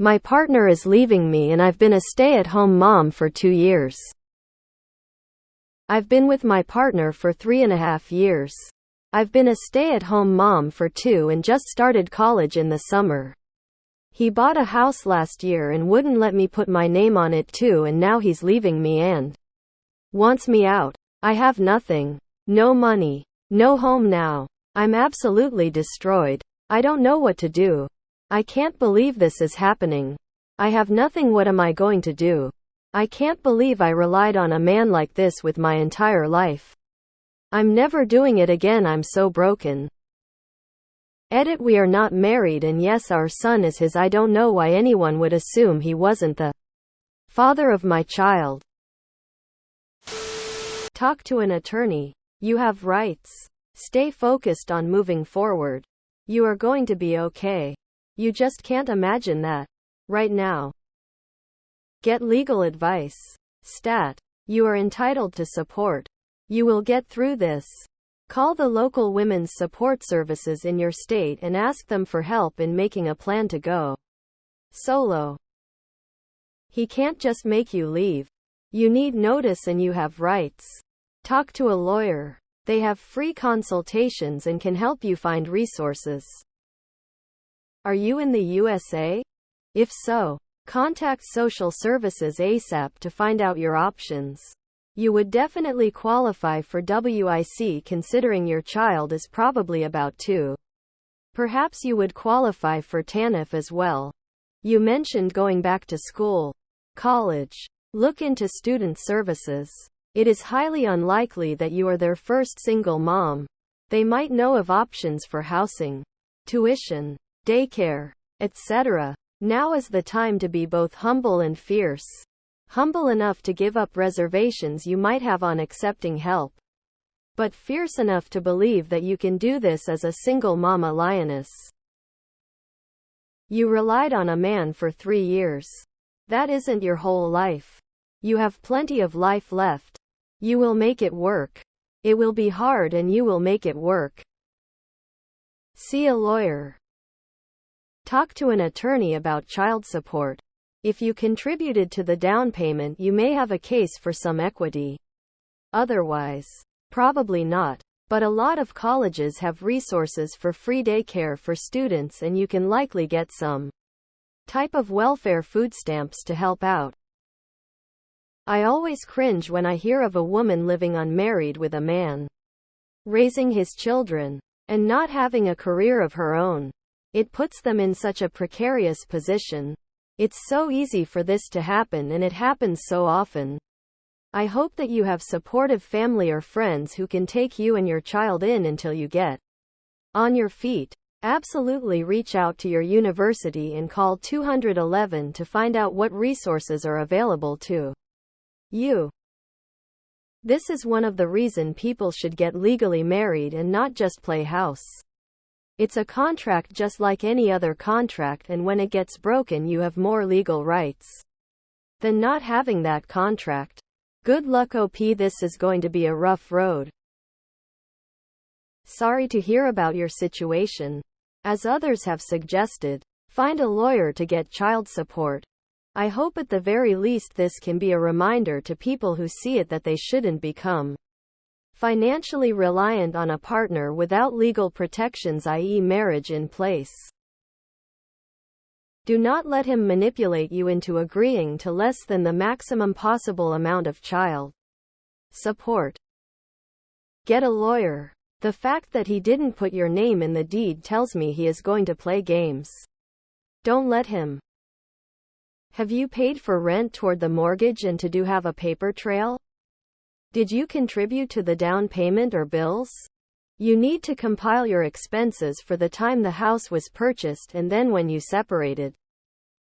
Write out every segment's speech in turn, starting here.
My partner is leaving me and I've been a stay-at-home mom for 2 years. I've been with my partner for 3.5 years. I've been a stay-at-home mom for 2 and just started college in the summer. He bought a house last year and wouldn't let me put my name on it too, and now he's leaving me and wants me out. I have nothing. No money. No home now. I'm absolutely destroyed. I don't know what to do. I can't believe this is happening. I have nothing. What am I going to do? I can't believe I relied on a man like this with my entire life. I'm never doing it again. I'm so broken. Edit. We are not married, and yes, our son is his. I don't know why anyone would assume he wasn't the father of my child. Talk to an attorney. You have rights. Stay focused on moving forward. You are going to be okay. You just can't imagine that right now. Get legal advice. Stat. You are entitled to support. You will get through this. Call the local women's support services in your state and ask them for help in making a plan to go solo. He can't just make you leave. You need notice and you have rights. Talk to a lawyer. They have free consultations and can help you find resources. Are you in the USA? If so, contact social services ASAP to find out your options. You would definitely qualify for WIC considering your child is probably about 2. Perhaps you would qualify for TANF as well. You mentioned going back to school. College. Look into student services. It is highly unlikely that you are their first single mom. They might know of options for housing, tuition, daycare, etc. Now is the time to be both humble and fierce. Humble enough to give up reservations you might have on accepting help, but fierce enough to believe that you can do this as a single mama lioness. You relied on a man for 3 years. That isn't your whole life. You have plenty of life left. You will make it work. It will be hard and you will make it work. See a lawyer. Talk to an attorney about child support. If you contributed to the down payment, you may have a case for some equity. Otherwise, probably not. But a lot of colleges have resources for free daycare for students, and you can likely get some type of welfare food stamps to help out. I always cringe when I hear of a woman living unmarried with a man, raising his children, and not having a career of her own. It puts them in such a precarious position. It's so easy for this to happen, and it happens so often. I hope that you have supportive family or friends who can take you and your child in until you get on your feet. Absolutely reach out to your university and call 211 to find out what resources are available to you. This is one of the reasons people should get legally married and not just play house. It's a contract just like any other contract, and when it gets broken you have more legal rights than not having that contract. Good luck, OP. This is going to be a rough road. Sorry to hear about your situation. As others have suggested, find a lawyer to get child support. I hope at the very least this can be a reminder to people who see it that they shouldn't become financially reliant on a partner without legal protections, i.e. marriage, in place. Do not let him manipulate you into agreeing to less than the maximum possible amount of child support. Get a lawyer. The fact that he didn't put your name in the deed tells me he is going to play games. Don't let him. Have you paid for rent toward the mortgage and to have a paper trail? Did you contribute to the down payment or bills? You need to compile your expenses for the time the house was purchased and then when you separated,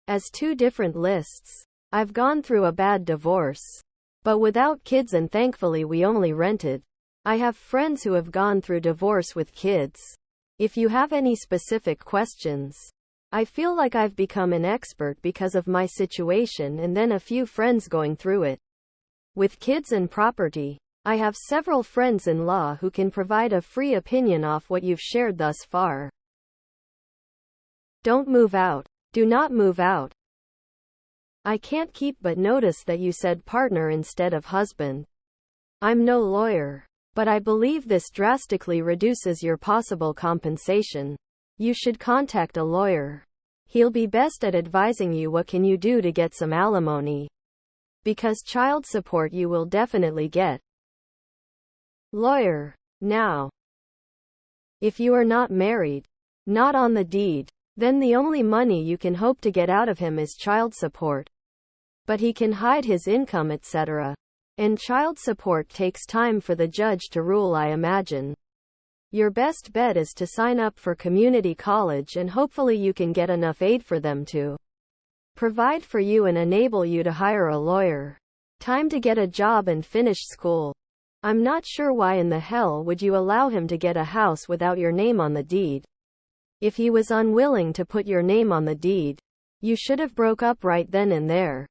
as 2 different lists. I've gone through a bad divorce, but without kids, and thankfully we only rented. I have friends who have gone through divorce with kids. If you have any specific questions, I feel like I've become an expert because of my situation and then a few friends going through it with kids and property. I have several friends-in-law who can provide a free opinion off what you've shared thus far. Don't move out. Do not move out. I can't keep but notice that you said partner instead of husband. I'm no lawyer, but I believe this drastically reduces your possible compensation. You should contact a lawyer. He'll be best at advising you what can you do to get some alimony. Because child support you will definitely get. Lawyer. Now, if you are not married, not on the deed, then the only money you can hope to get out of him is child support. But he can hide his income, etc. And child support takes time for the judge to rule, I imagine. Your best bet is to sign up for community college, and hopefully you can get enough aid for them to provide for you and enable you to hire a lawyer. Time to get a job and finish school. I'm not sure why in the hell would you allow him to get a house without your name on the deed. If he was unwilling to put your name on the deed, you should have broke up right then and there.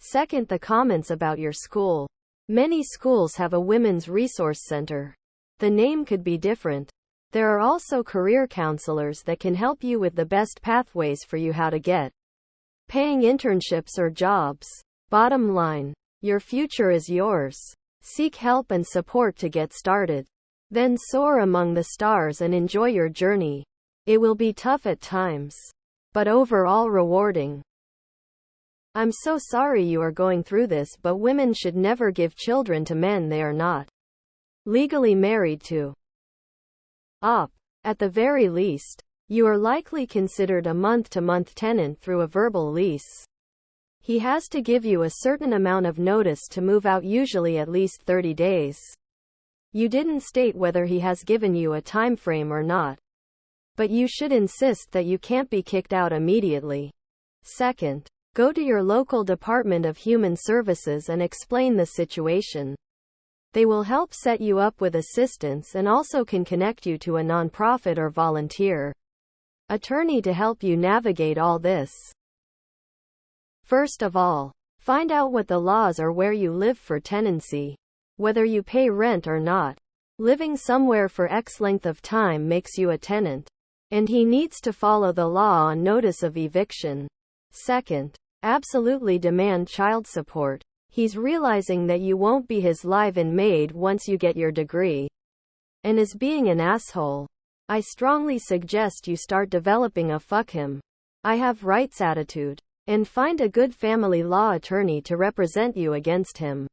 Second, the comments about your school. Many schools have a women's resource center. The name could be different. There are also career counselors that can help you with the best pathways for you how to get paying internships or jobs. Bottom line, your future is yours. Seek help and support to get started. Then soar among the stars and enjoy your journey. It will be tough at times, but overall rewarding. I'm so sorry you are going through this, but women should never give children to men they are not legally married to. At the very least, you are likely considered a month-to-month tenant through a verbal lease. He has to give you a certain amount of notice to move out, usually at least 30 days. You didn't state whether he has given you a time frame or not, but you should insist that you can't be kicked out immediately. Second, go to your local Department of Human Services and explain the situation. They will help set you up with assistance and also can connect you to a nonprofit or volunteer attorney to help you navigate all this. First of all, find out what the laws are where you live for tenancy. Whether you pay rent or not, living somewhere for X length of time makes you a tenant, and he needs to follow the law on notice of eviction. Second, absolutely demand child support. He's realizing that you won't be his live-in maid once you get your degree, and is being an asshole. I strongly suggest you start developing a fuck him, I have rights attitude, and find a good family law attorney to represent you against him.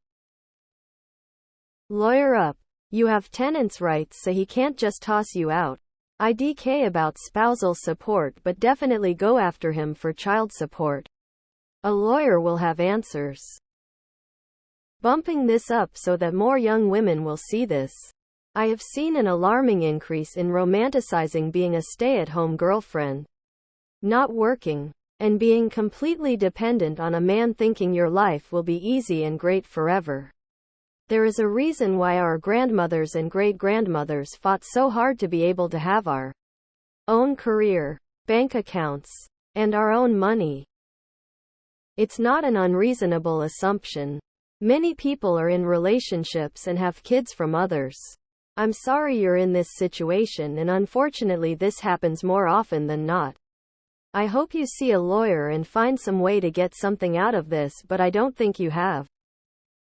Lawyer up. You have tenants' rights, so he can't just toss you out. IDK about spousal support, but definitely go after him for child support. A lawyer will have answers. Bumping this up so that more young women will see this. I have seen an alarming increase in romanticizing being a stay-at-home girlfriend, not working, and being completely dependent on a man, thinking your life will be easy and great forever. There is a reason why our grandmothers and great-grandmothers fought so hard to be able to have our own career, bank accounts, and our own money. It's not an unreasonable assumption. Many people are in relationships and have kids from others. I'm sorry you're in this situation, and unfortunately this happens more often than not. I hope you see a lawyer and find some way to get something out of this, but I don't think you have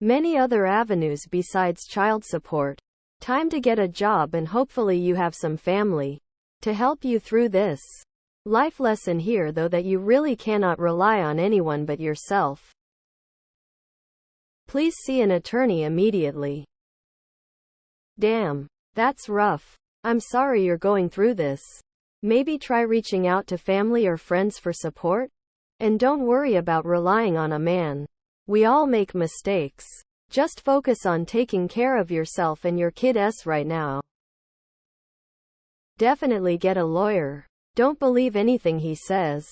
many other avenues besides child support. Time to get a job, and hopefully you have some family to help you through this. Life lesson here though, that you really cannot rely on anyone but yourself. Please see an attorney immediately. Damn, that's rough. I'm sorry you're going through this. Maybe try reaching out to family or friends for support? And don't worry about relying on a man. We all make mistakes. Just focus on taking care of yourself and your kids right now. Definitely get a lawyer. Don't believe anything he says.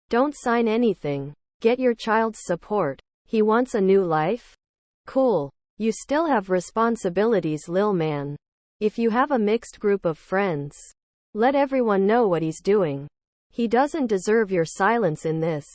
Don't sign anything. Get your child's support. He wants a new life? Cool. You still have responsibilities, lil man. If you have a mixed group of friends, let everyone know what he's doing. He doesn't deserve your silence in this.